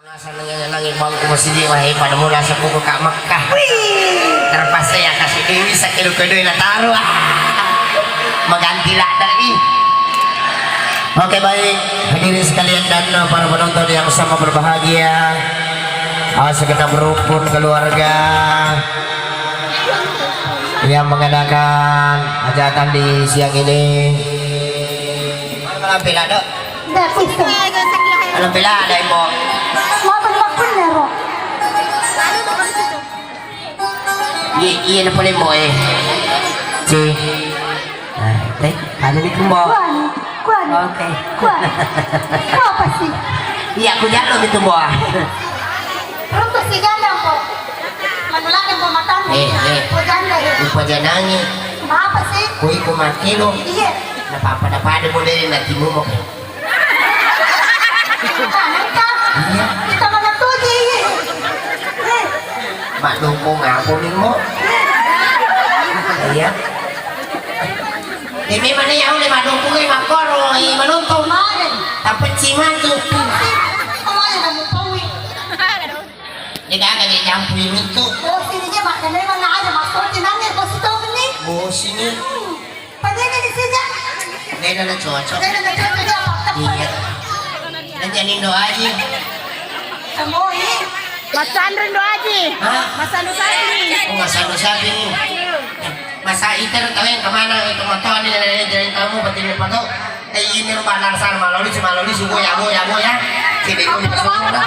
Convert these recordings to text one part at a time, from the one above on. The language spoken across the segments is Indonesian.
Nanging bangku masih diwahi pada mula sa buku Kak Mekah. Terpas saya kasih Dewi sa kilo-kilo na taruh. Maganti lah dari. Oke baik, hadirin sekalian dan para penonton yang sama berbahagia, segenap rukun keluarga yang mengadakan hajatan di siang ini. Malam pila dok. Malam pila ada ibu. Iya na pala mo eh. Si. Ano ni mo? Kuan. Okay. Kuan. Apa sih? Iya, aku jatuh gitu mo. Rumah si ganda po. Manulakan po matang. Po ganda. Ipo janangi. Apa sih? Kuy kumakilo. Iya. Napapada mo din na timo mo. Kanan ka? Iya. Kita mana tuji. Maklum ko nga po mo. Iya. May mana yaw ni maklum ko kay makoro. Manunto. Manan. Tapos si Mato. Kumain na mo pawi. Hindi ka kanya jampu yung ito. Oh, sini dia makan memang na ada masuk di nangis bos itu ni. Bos ini. Padahal di sini. Hindi na cocok. Saya nak cakap dia apa? Iya. Nandiyan doa aja. Kamu ini. Mas Sandro Doaji. Hah? Mas Sandro Sapri. Kung masabi niyo. Masa iter kawin kemana itu motor ni dari kamu betul apa tu? Ini rumah langsar maloli suku ya ya. Sini ko di pasok na.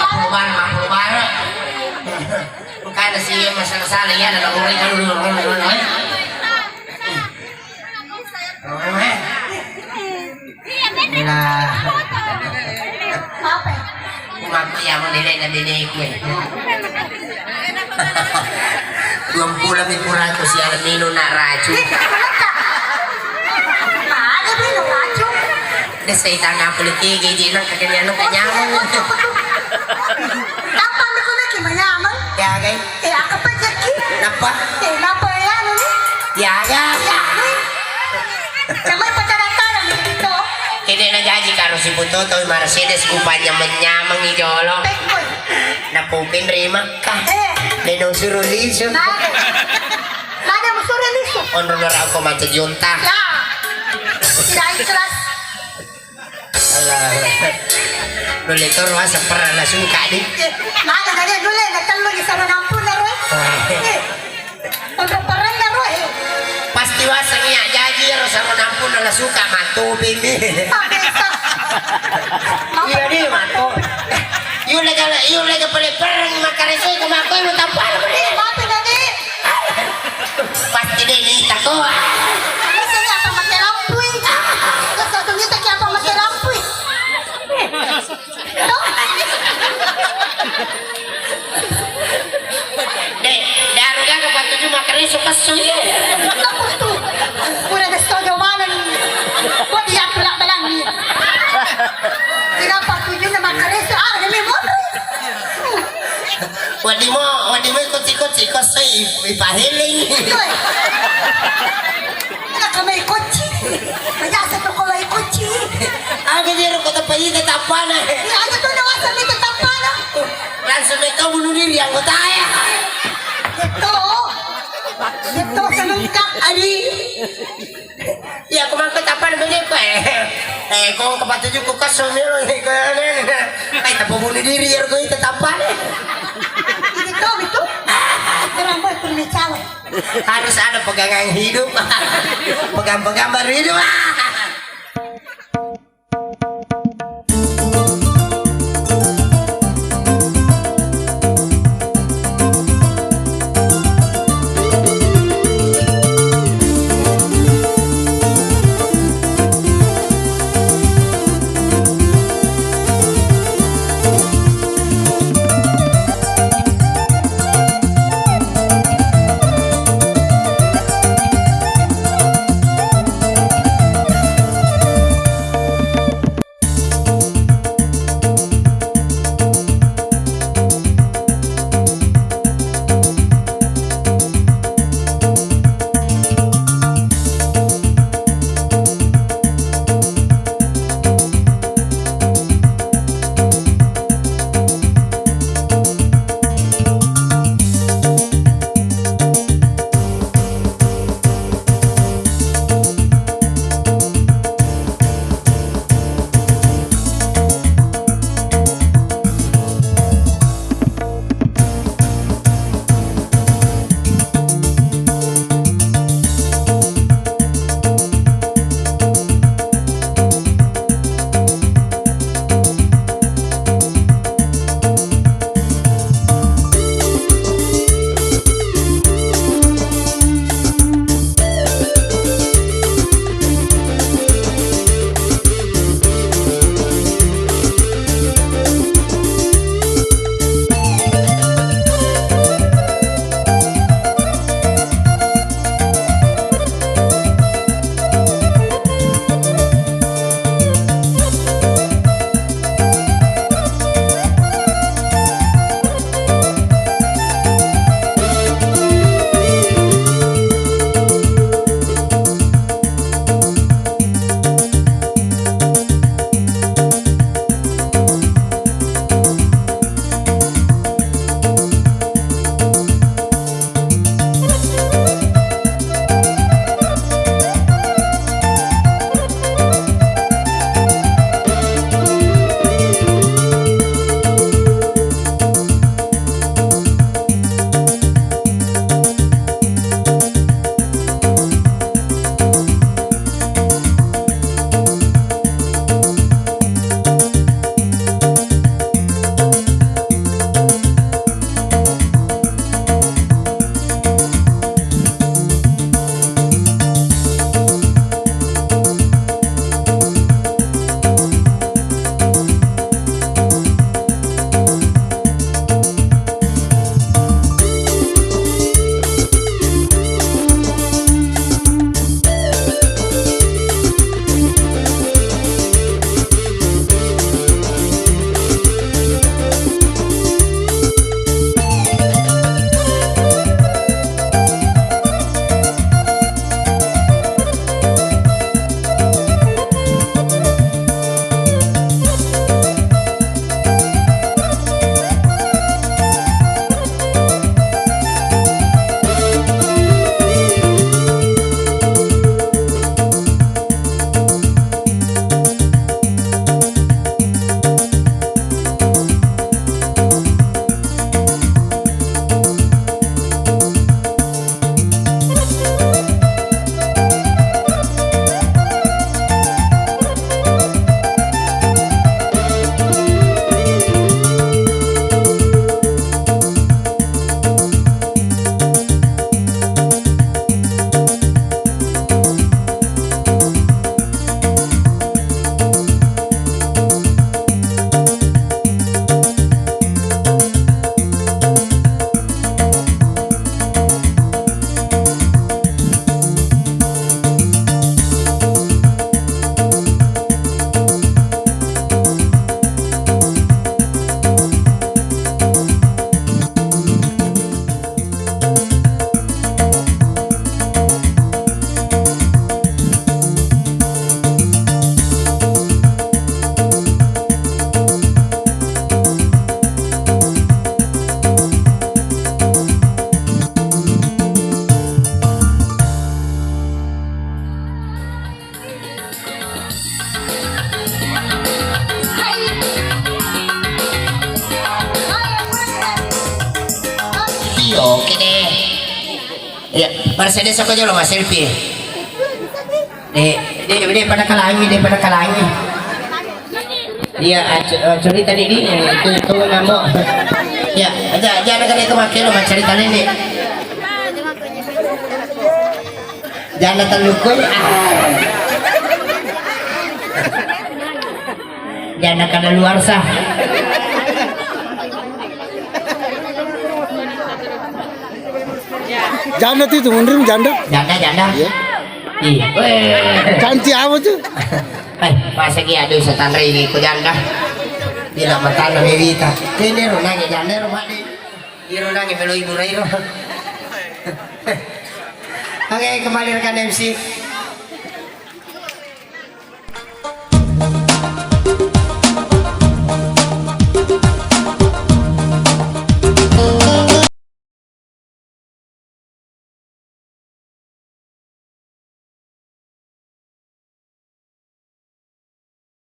Maklubar. Bukan si masalah ya ada orang kan dulu. Nah. Apa? Kumako ya mo nilay na dinay ko eh. Yung pula may kurang ko siya nino na radyo. Ada belum baju? Nasa itang politik, hindi lang kaganyan ng kanyaman. Kapan ako na kimayaman? Yagay. Eh, ako pa jaki. Napa? Eh, napa yan ni? Yaga. Kamay pagkaratara dito. Hindi na gaji karo si Putoto, Mercedes, kupanya menyamang idolo. Pekoy. Napupin rima ka. Denong suruliso. Nada mo sure liso. Onro na raw ko man sa junta. Ya. Tidak ikhlas. Alah. Lulitor wa sa para na suka di. Nada nada dulu natalo di sana nampun na ro. Untuk parang na ro. Pasti wa sa niya gaji ro sa nampun na suka matubig di. Iya di mato. Yung lega pala perang makaresoy kumakoy mo tampal mo di. Mapi na di. Pasti di nita ko. Gusto niya pa makirampuy. Gusto niya kaya pa makirampuy. De, daru ka kapag tuju makareso kasoy. Tapos tu. Pura na sto gawanan. Wag iya pula balang ni. Tidak patuju na makareso. Demi mo. Wadi mo ikot-ikot si kasoy ipahiling. Kamay kotsi. Mayasa to ko ay kotsi. Aga diro ko tapayi ka tapana. Ano to nawasan ni tatapana? Langsung may kamu diri ang utaya. Ito sa lungkak. Ali. Ya kumang katapan begini ko eh. Kung kapatid ko kasoy meron ay tapubuli diri ko itatapan. Ito. Pero mo ito may cawe. Harus ada pegangan hidup. Pegang-pegang hidup. Mercedes ako dyan, mas selfie. Di pada kalangi, di pada kalangi. Iya, cerita ini, itu namo. Ya, jangan kali itu makin lo cerita ini. Jangan terlukai. Jangan kada luar sah. Janda itu mundur janda. Janda. Iya. Iya. Cantik apa tuh? Masa ki aduh setanda ini ko janda. Bila matana ni Vita. Ini runang janda rumah ni. Di runang melo ibu rai. Oke, kembali rekan MC.